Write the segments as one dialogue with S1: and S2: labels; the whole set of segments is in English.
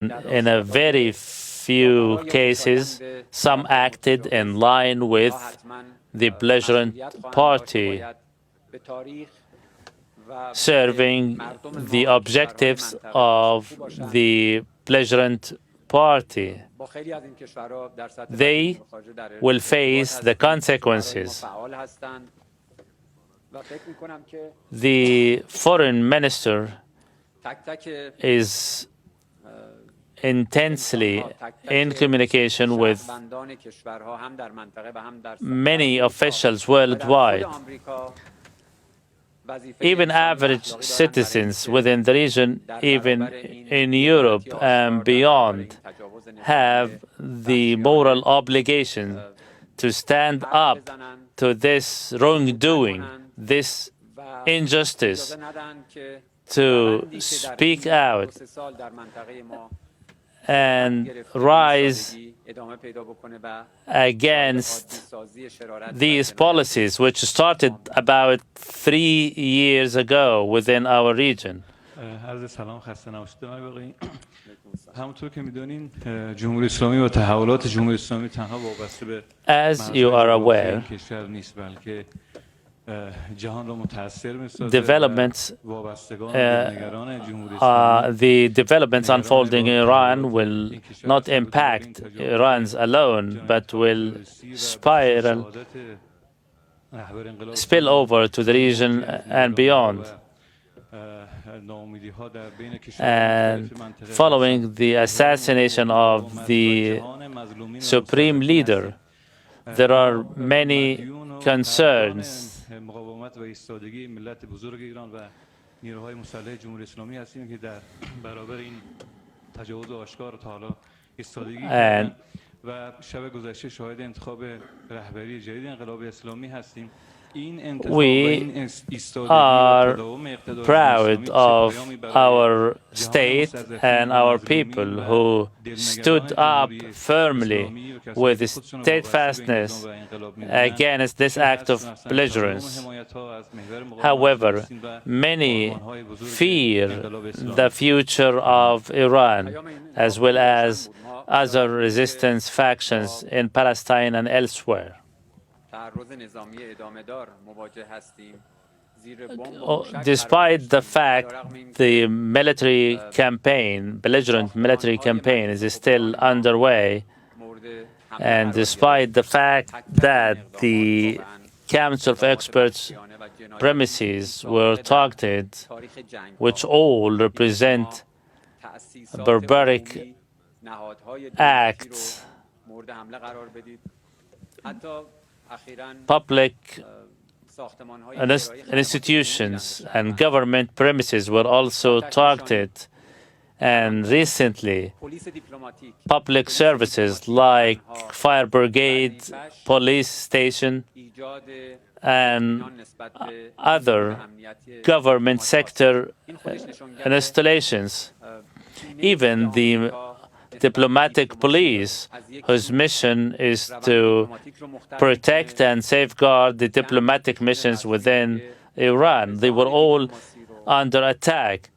S1: in a very few cases, some acted in line with the belligerent party, serving the objectives of the belligerent party. They will face the consequences. The foreign minister is intensely in communication with many officials worldwide. Even average citizens within the region, even in Europe and beyond, have the moral obligation to stand up to this wrongdoing, this injustice, to speak out and rise against these policies, which started about 3 years ago within our region. As you are aware, the developments unfolding in Iran will not impact Iran's alone, but will spill over to the region and beyond. And following the assassination of the supreme leader, there are many concerns. And we are proud of our state and our people who stood up firmly with steadfastness against this act of belligerence. However, many fear the future of Iran, as well as other resistance factions in Palestine and elsewhere. Despite the fact the military campaign, belligerent military campaign, is still underway, and despite the fact that the Council of Experts premises were targeted, which all represent barbaric acts, public institutions and government premises were also targeted. And recently, public services like fire brigade, police station, and other government sector installations, even the diplomatic police, whose mission is to protect and safeguard the diplomatic missions within Iran, they were all under attack.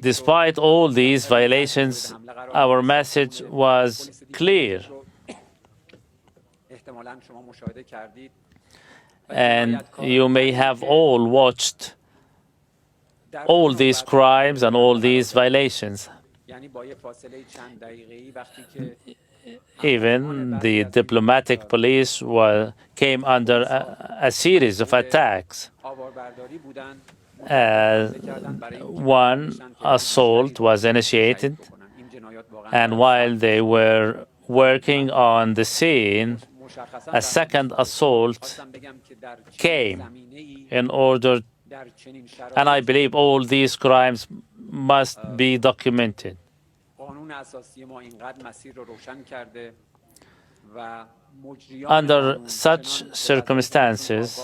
S1: Despite all these violations, our message was clear. And you may have all watched all these crimes and all these violations. Even the diplomatic police came under a series of attacks. One assault was initiated, and while they were working on the scene, a second assault came in order, and I believe all these crimes must be documented. Under such circumstances,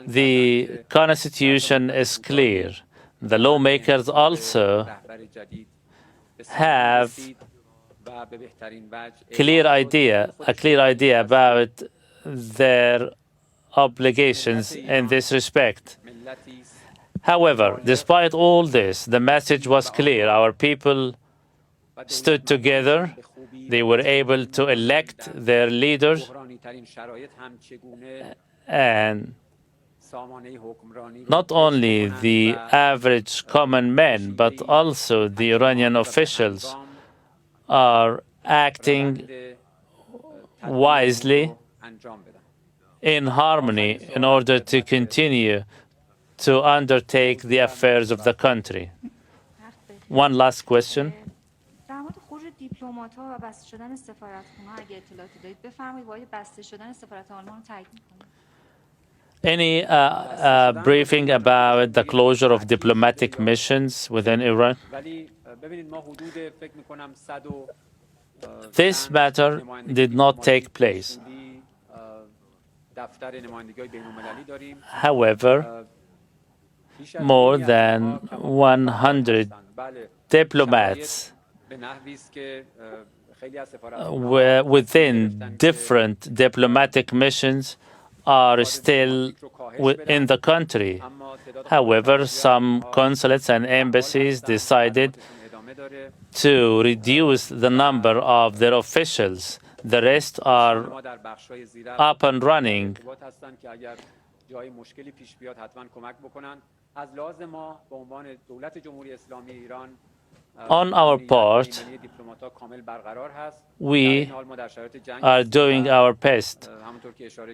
S1: the Constitution is clear. The lawmakers also have a clear idea about their obligations in this respect. However, despite all this, the message was clear. Our people stood together. They were able to elect their leaders, and not only the average common man, but also the Iranian officials are acting wisely in harmony in order to continue to undertake the affairs of the country. One last question. Any briefing about the closure of diplomatic missions within Iran? This matter did not take place. However, more than 100 diplomats were within different diplomatic missions are still in the country. However, some consulates and embassies decided to reduce the number of their officials. The rest are up and running. On our part, we are doing our best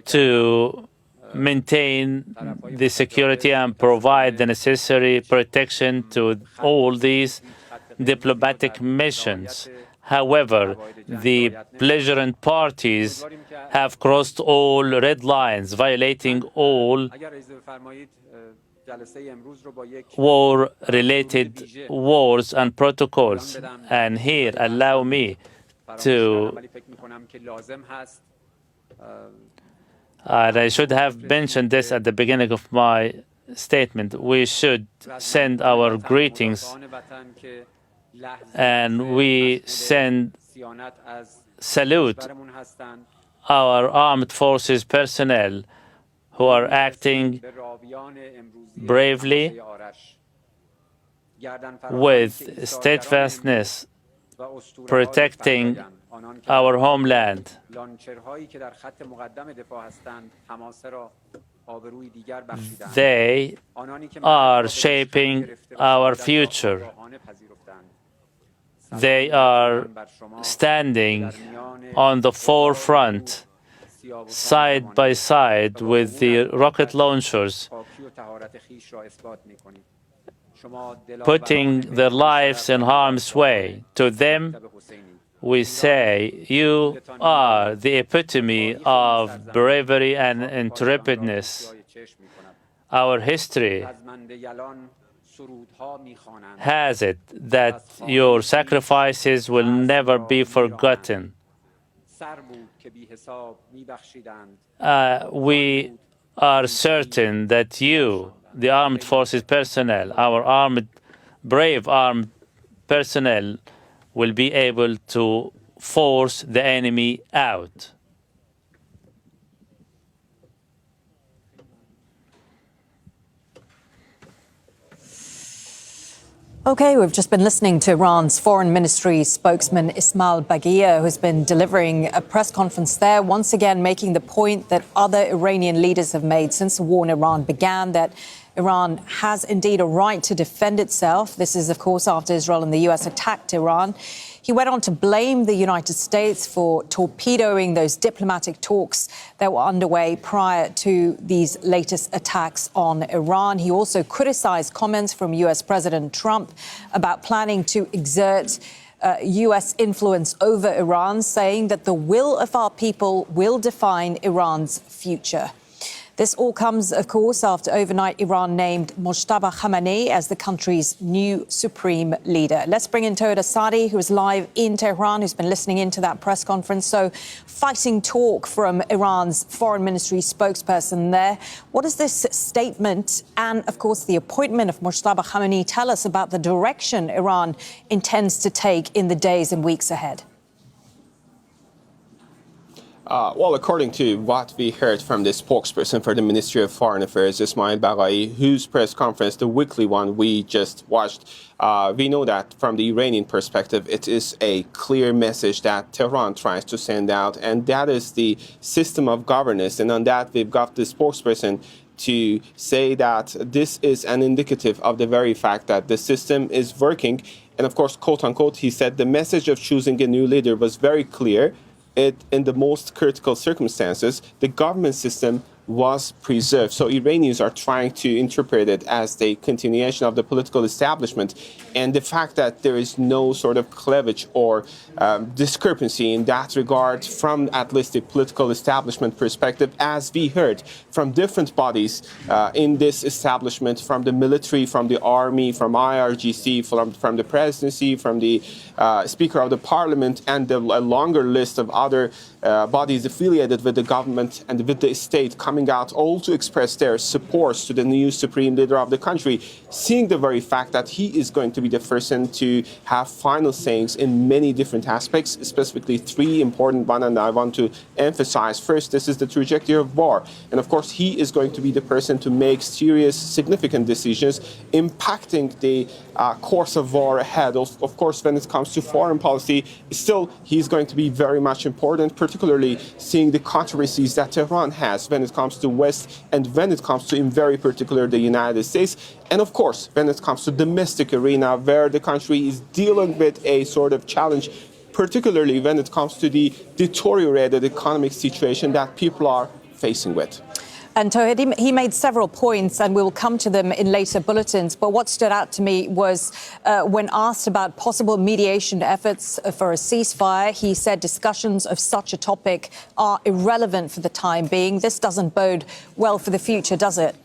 S1: to maintain the security and provide the necessary protection to all these diplomatic missions. However, the belligerent parties have crossed all red lines, violating all war-related wars and protocols. And here, allow me to, and I should have mentioned this at the beginning of my statement, we should send our greetings and we salute our armed forces personnel who are acting bravely with steadfastness, protecting our homeland. They are shaping our future. They are standing on the forefront, side by side with the rocket launchers, putting their lives in harm's way. To them, we say, you are the epitome of bravery and intrepidness. Our history has it that your sacrifices will never be forgotten. We are certain that you, the armed forces personnel, our brave armed personnel, will be able to force the enemy out.
S2: Okay, we've just been listening to Iran's Foreign Ministry spokesman Ismail Baghia, who's been delivering a press conference there, once again making the point that other Iranian leaders have made since the war in Iran began, that Iran has indeed a right to defend itself. This is, of course, after Israel and the US attacked Iran. He went on to blame the United States for torpedoing those diplomatic talks that were underway prior to these latest attacks on Iran. He also criticized comments from US President Trump about planning to exert US influence over Iran, saying that the will of our people will define Iran's future. This all comes, of course, after overnight Iran named Mojtaba Khamenei as the country's new supreme leader. Let's bring in Toad Asadi, who is live in Tehran, who's been listening into that press conference. So, fighting talk from Iran's foreign ministry spokesperson there. What does this statement and, of course, the appointment of Mojtaba Khamenei tell us about the direction Iran intends to take in the days and weeks ahead?
S3: Well, according to what we heard from the spokesperson for the Ministry of Foreign Affairs, Ismail Baghai, whose press conference, the weekly one we just watched, we know that from the Iranian perspective, it is a clear message that Tehran tries to send out, and that is the system of governance. And on that, we've got the spokesperson to say that this is an indicative of the very fact that the system is working. And of course, quote unquote, he said the message of choosing a new leader was very clear. In the most critical circumstances, the government system was preserved. So Iranians are trying to interpret it as the continuation of the political establishment, and the fact that there is no sort of cleavage or discrepancy in that regard from at least the political establishment perspective, as we heard from different bodies in this establishment, from the military, from the army, from IRGC, from the presidency, from the Speaker of the Parliament, and a longer list of other bodies affiliated with the government and with the state coming out all to express their support to the new supreme leader of the country, seeing the very fact that he is going to be the person to have final sayings in many different aspects, specifically three important ones, and I want to emphasize. First, this is the trajectory of war. And of course, he is going to be the person to make serious, significant decisions impacting the course of war ahead. Of course, when it comes to foreign policy, still, he's going to be very much important, particularly seeing the controversies that Tehran has when it comes to West and when it comes to, in very particular, the United States. And of course, when it comes to domestic arena, where the country is dealing with a sort of challenge, particularly when it comes to the deteriorated economic situation that people are facing with.
S2: And Tawhid, he made several points, and we'll come to them in later bulletins. But what stood out to me was when asked about possible mediation efforts for a ceasefire, he said discussions of such a topic are irrelevant for the time being. This doesn't bode well for the future, does it?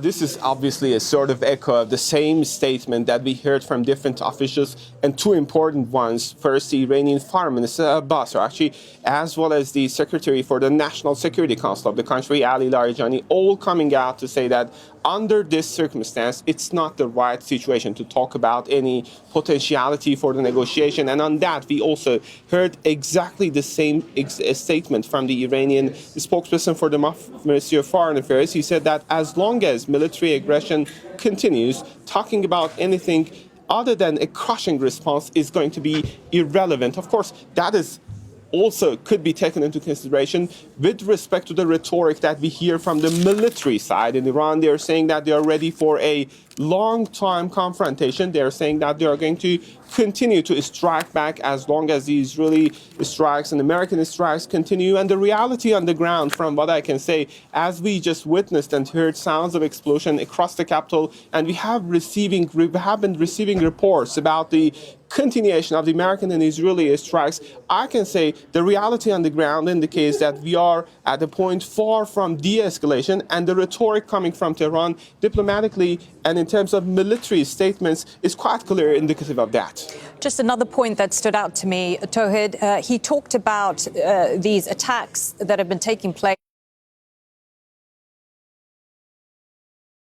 S3: This is obviously a sort of echo of the same statement that we heard from different officials, and two important ones. First, the Iranian Foreign Minister Abbas Araghchi, as well as the Secretary for the National Security Council of the country, Ali Larijani, all coming out to say that under this circumstance, it's not the right situation to talk about any potentiality for the negotiation. And on that, we also heard exactly the same statement from the Iranian spokesperson for the Ministry of Foreign Affairs. He said that as long as military aggression continues, talking about anything other than a crushing response is going to be irrelevant. Of course, that is also could be taken into consideration with respect to the rhetoric that we hear from the military side in Iran. They are saying that they are ready for a long-time confrontation. They are saying that they are going to continue to strike back as long as the Israeli strikes and American strikes continue. And the reality on the ground, from what I can say, as we just witnessed and heard sounds of explosion across the capital, and we have been receiving reports about the continuation of the American and Israeli strikes, I can say the reality on the ground indicates that we are at a point far from de-escalation, and the rhetoric coming from Tehran diplomatically and in terms of military statements is quite clear indicative of that.
S2: Just another point that stood out to me, Tawhid, he talked about these attacks that have been taking place